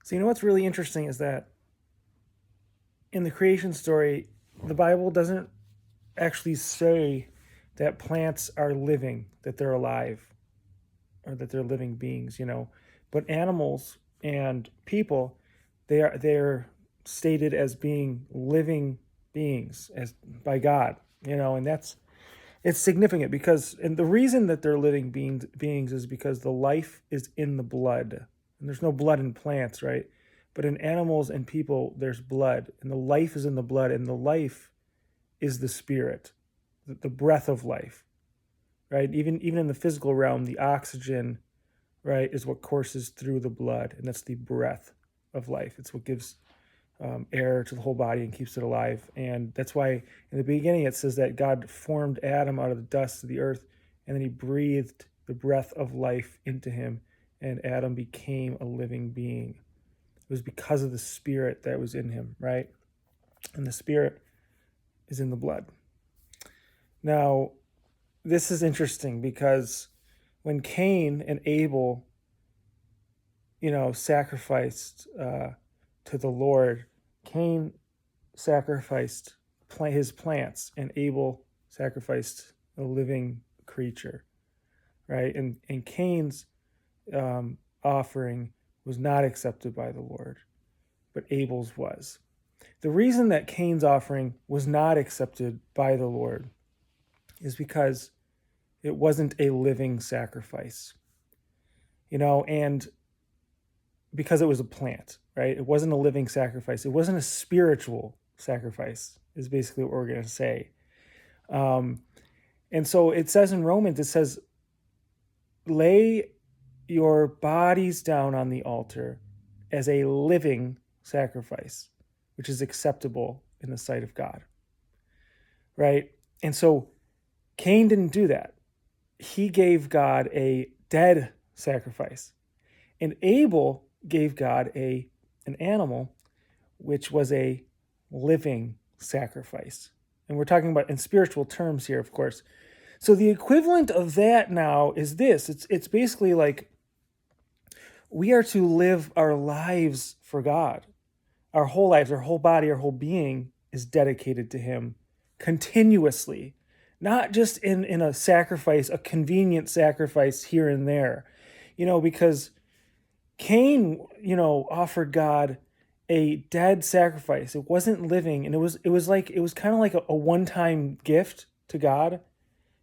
So, what's really interesting is that in the creation story, the Bible doesn't actually say that plants are living, that they're alive, or that they're living beings. But animals and people, they're stated as being living beings as by God, and it's significant because and the reason that they're living beings is because the life is in the blood. And there's no blood in plants, right? But in animals and people, there's blood, and the life is in the blood, and the life is the spirit, the breath of life, right? Even in the physical realm, the oxygen, right, is what courses through the blood, and that's the breath of life. It's what gives air to the whole body and keeps it alive. And that's why in the beginning it says that God formed Adam out of the dust of the earth, and then he breathed the breath of life into him, and Adam became a living being. It was because of the spirit that was in him, right? And the spirit is in the blood. Now, this is interesting because when Cain and Abel, sacrificed to the Lord, Cain sacrificed his plants, and Abel sacrificed a living creature, right? And Cain's offering was not accepted by the Lord, but Abel's was. The reason that Cain's offering was not accepted by the Lord is because it wasn't a living sacrifice, and because it was a plant, right? It wasn't a living sacrifice. It wasn't a spiritual sacrifice, is basically what we're going to say. And so it says in Romans, it says, lay your bodies down on the altar as a living sacrifice, which is acceptable in the sight of God, right? And so Cain didn't do that. He gave God a dead sacrifice. And Abel gave God an animal, which was a living sacrifice. And we're talking about in spiritual terms here, of course. So the equivalent of that now is this. It's basically like we are to live our lives for God. Our whole lives, our whole body, our whole being is dedicated to him continuously, not just in a sacrifice, a convenient sacrifice here and there, because Cain, offered God a dead sacrifice. It wasn't living, and it was kind of like a one-time gift to God.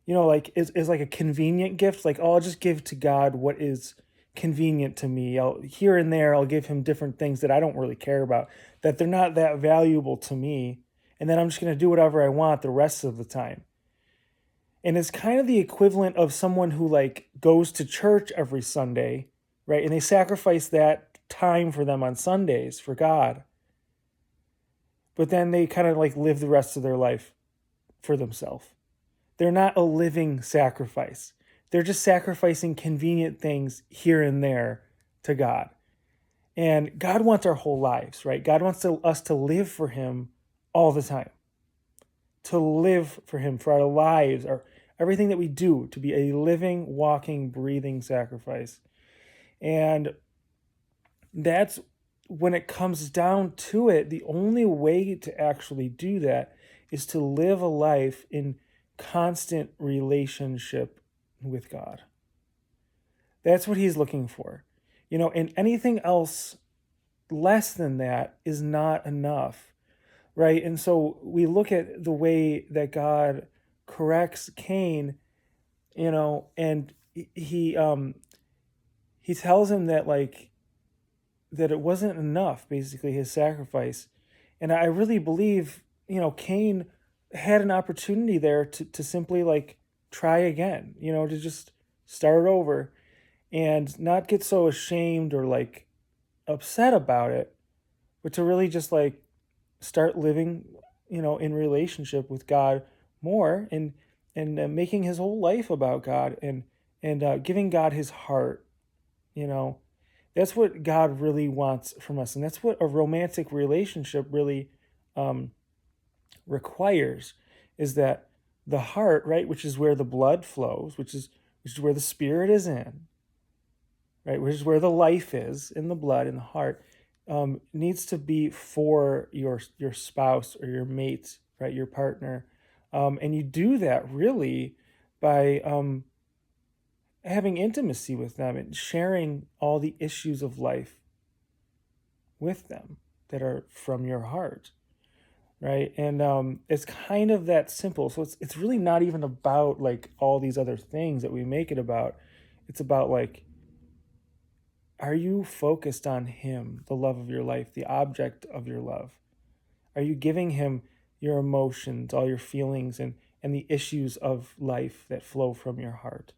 Like is like a convenient gift. Like, oh, I'll just give to God what is convenient to me. Here and there I'll give him different things that I don't really care about, that they're not that valuable to me, and then I'm just going to do whatever I want the rest of the time. And it's kind of the equivalent of someone who like goes to church every Sunday, right? And they sacrifice that time for them on Sundays for God. But then they kind of like live the rest of their life for themselves. They're not a living sacrifice. They're just sacrificing convenient things here and there to God. And God wants our whole lives, right? God wants us to live for him all the time. To live for him, for our lives, our everything that we do, to be a living, walking, breathing sacrifice. And that's when it comes down to it, the only way to actually do that is to live a life in constant relationship with God. That's what he's looking for. And anything else less than that is not enough, right? And so we look at the way that God corrects Cain, and he tells him that that it wasn't enough, basically, his sacrifice. And I really believe, Cain had an opportunity there to simply try again, to just start over and not get so ashamed or upset about it, but to really just start living, in relationship with God more, and making his whole life about God, and giving God his heart. That's what God really wants from us, and that's what a romantic relationship really requires, is that the heart, right, which is where the blood flows, which is where the spirit is in, right, which is where the life is, in the blood, in the heart. needs to be for your spouse or your mate, right, your partner. And you do that really by having intimacy with them and sharing all the issues of life with them that are from your heart, right? And it's kind of that simple. So it's really not even about like all these other things that we make it about. It's about like, are you focused on him, the love of your life, the object of your love? Are you giving him your emotions, all your feelings, and the issues of life that flow from your heart?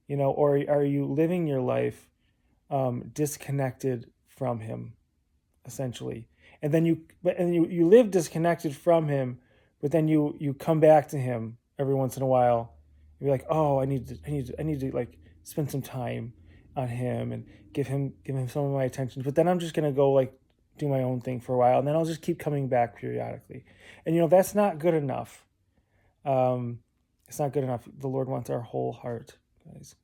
Or are you living your life disconnected from him, essentially? And then you live disconnected from him, but then you come back to him every once in a while. You're like, oh, I need to like spend some time on him and give him some of my attention. But then I'm just gonna go like do my own thing for a while, and then I'll just keep coming back periodically. And that's not good enough. It's not good enough. The Lord wants our whole heart, guys.